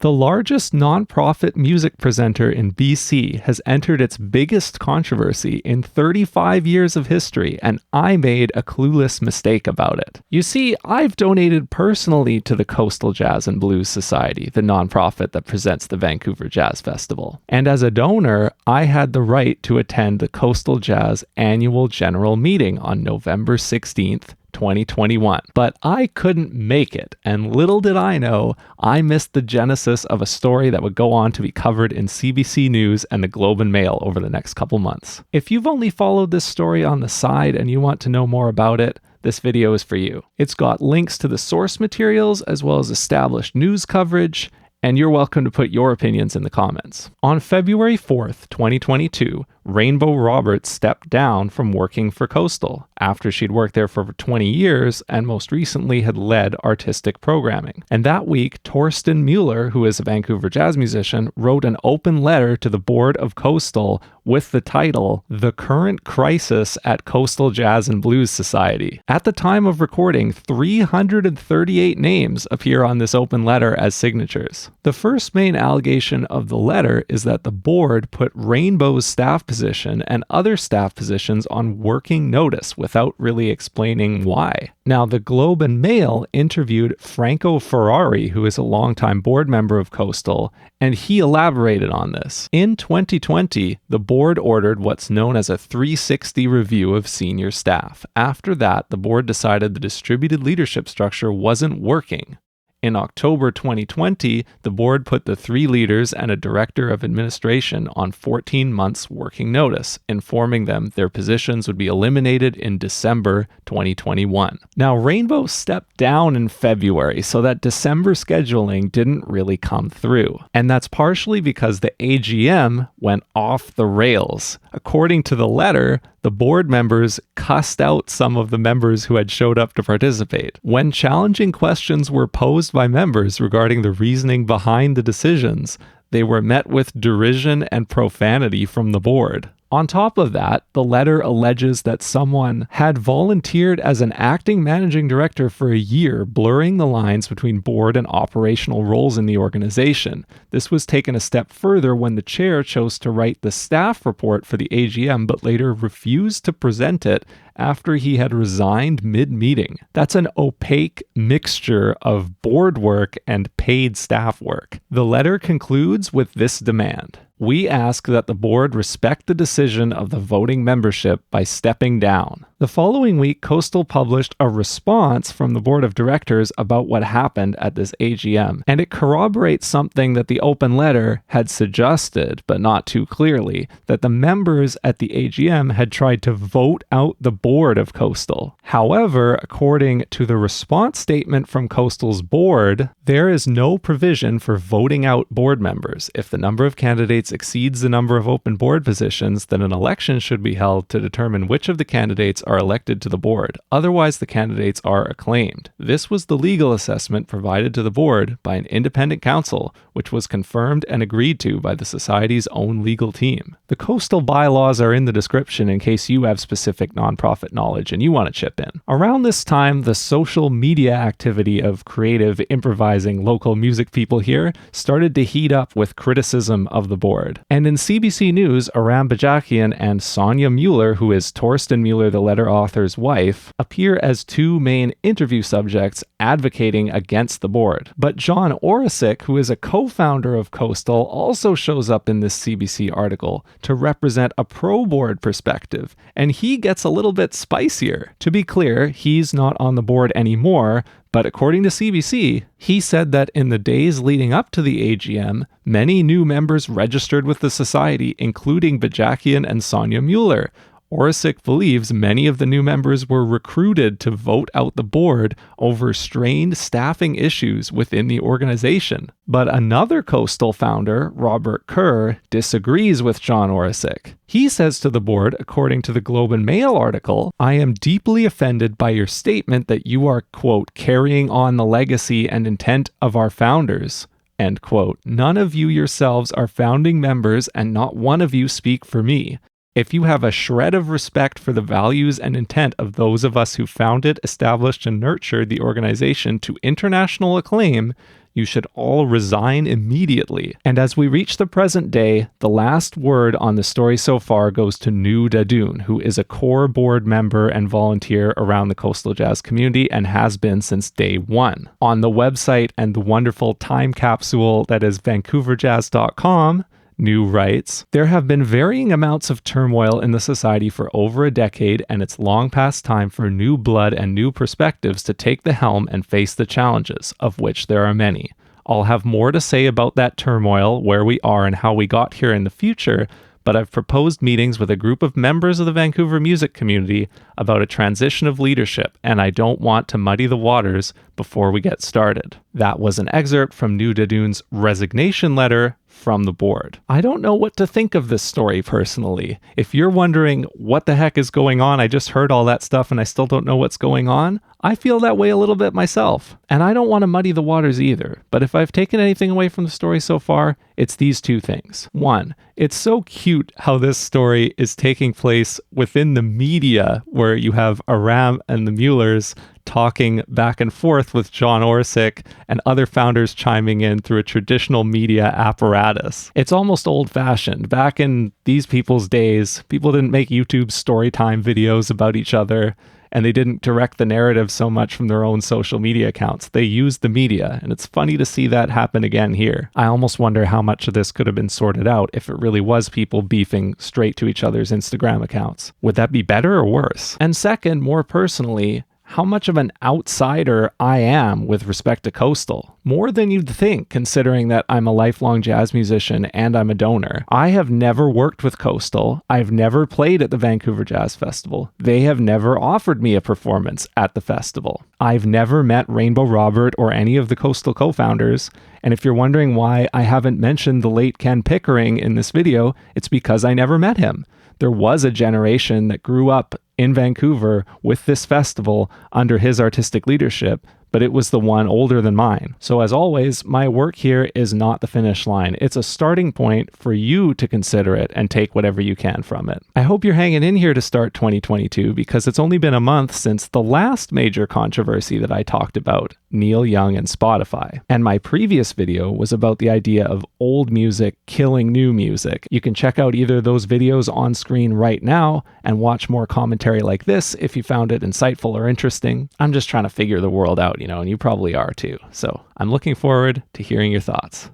The largest nonprofit music presenter in BC has entered its biggest controversy in 35 years of history, and I made a clueless mistake about it. You see, I've donated personally to the Coastal Jazz and Blues Society, the nonprofit that presents the Vancouver Jazz Festival. And as a donor, I had the right to attend the Coastal Jazz annual general meeting on November 16th, 2021. But I couldn't make it, and little did I know, I missed the genesis of a story that would go on to be covered in CBC News and the Globe and Mail over the next couple months. If you've only followed this story on the side and you want to know more about it, this video is for you. It's got links to the source materials as well as established news coverage, and you're welcome to put your opinions in the comments. On February 4th, 2022, Rainbow Roberts stepped down from working for Coastal after she'd worked there for over 20 years and most recently had led artistic programming. And that week, Torsten Mueller, who is a Vancouver jazz musician, wrote an open letter to the board of Coastal with the title, "The Current Crisis at Coastal Jazz and Blues Society." At the time of recording, 338 names appear on this open letter as signatures. The first main allegation of the letter is that the board put Rainbow's staff position and other staff positions on working notice without really explaining why. Now, the Globe and Mail interviewed Franco Ferrari, who is a longtime board member of Coastal, and he elaborated on this. In 2020, the board ordered what's known as a 360 review of senior staff. After that, the board decided the distributed leadership structure wasn't working. In October 2020, the board put the 3 leaders and a director of administration on 14 months working notice, informing them their positions would be eliminated in December 2021. Now, Rainbow stepped down in February, so that December scheduling didn't really come through. And that's partially because the AGM went off the rails. According to the letter, the board members cussed out some of the members who had showed up to participate. When challenging questions were posed by members regarding the reasoning behind the decisions, they were met with derision and profanity from the board. On top of that, the letter alleges that someone had volunteered as an acting managing director for a year, blurring the lines between board and operational roles in the organization. This was taken a step further when the chair chose to write the staff report for the AGM, but later refused to present it after he had resigned mid-meeting. That's an opaque mixture of board work and paid staff work. The letter concludes with this demand. We ask that the board respect the decision of the voting membership by stepping down. The following week, Coastal published a response from the board of directors about what happened at this AGM, and it corroborates something that the open letter had suggested, but not too clearly, that the members at the AGM had tried to vote out the board of Coastal. However, according to the response statement from Coastal's board, there is no provision for voting out board members. If the number of candidates exceeds the number of open board positions, then an election should be held to determine which of the candidates are elected to the board. Otherwise, the candidates are acclaimed. This was the legal assessment provided to the board by an independent counsel, which was confirmed and agreed to by the Society's own legal team. The Coastal bylaws are in the description in case you have specific nonprofit knowledge and you want to chip in. Around this time, the social media activity of creative, improvising local music people here started to heat up with criticism of the board. And in CBC News, Aram Bajakian and Sonia Mueller, who is Torsten Mueller, the letter author's wife, appear as 2 main interview subjects advocating against the board. But John Orisic, who is a co-founder of Coastal, also shows up in this CBC article to represent a pro-board perspective, and he gets a little bit spicier. To be clear, he's not on the board anymore, but according to CBC, he said that in the days leading up to the AGM, many new members registered with the society, including Bajakian and Sonia Mueller. Orisic believes many of the new members were recruited to vote out the board over strained staffing issues within the organization. But another Coastal founder, Robert Kerr, disagrees with John Orisic. He says to the board, according to the Globe and Mail article, "I am deeply offended by your statement that you are, quote, carrying on the legacy and intent of our founders. End quote. None of you yourselves are founding members and not one of you speak for me. If you have a shred of respect for the values and intent of those of us who founded, established, and nurtured the organization to international acclaim, You should all resign immediately. And as we reach the present day, the last word on the story so far goes to Nu Dadoon, who is a core board member and volunteer around the coastal jazz community and has been since day one. On the website and the wonderful time capsule that is vancouverjazz.com, Nu writes, "There have been varying amounts of turmoil in the society for over a decade, and it's long past time for new blood and new perspectives to take the helm and face the challenges, of which there are many. I'll have more to say about that turmoil, where we are, and how we got here in the future, but I've proposed meetings with a group of members of the Vancouver music community about a transition of leadership, and I don't want to muddy the waters before we get started." That was an excerpt from Nu Dadoon's resignation letter from the board. I don't know what to think of this story personally. If you're wondering what the heck is going on, I just heard all that stuff and I still don't know what's going on, I feel that way a little bit myself. And I don't want to muddy the waters either. But if I've taken anything away from the story so far, it's these two things. One, it's so cute how this story is taking place within the media, where you have Aram and the Muellers talking back and forth with John Orsic and other founders chiming in through a traditional media apparatus. It's almost old-fashioned. Back in these people's days, people didn't make YouTube story time videos about each other, and they didn't direct the narrative so much from their own social media accounts. They used the media, and it's funny to see that happen again here. I almost wonder how much of this could have been sorted out if it really was people beefing straight to each other's Instagram accounts. Would that be better or worse? And second, more personally, how much of an outsider I am with respect to Coastal. More than you'd think, considering that I'm a lifelong jazz musician and I'm a donor. I have never worked with Coastal. I've never played at the Vancouver Jazz Festival. They have never offered me a performance at the festival. I've never met Rainbow Robert or any of the Coastal co-founders. And if you're wondering why I haven't mentioned the late Ken Pickering in this video, it's because I never met him. There was a generation that grew up in Vancouver with this festival under his artistic leadership, but it was the one older than mine. So as always, my work here is not the finish line. It's a starting point for you to consider it and take whatever you can from it. I hope you're hanging in here to start 2022, because it's only been a month since the last major controversy that I talked about, Neil Young and Spotify. And my previous video was about the idea of old music killing new music. You can check out either of those videos on screen right now and watch more commentary like this if you found it insightful or interesting. I'm just trying to figure the world out, and you probably are too. So I'm looking forward to hearing your thoughts.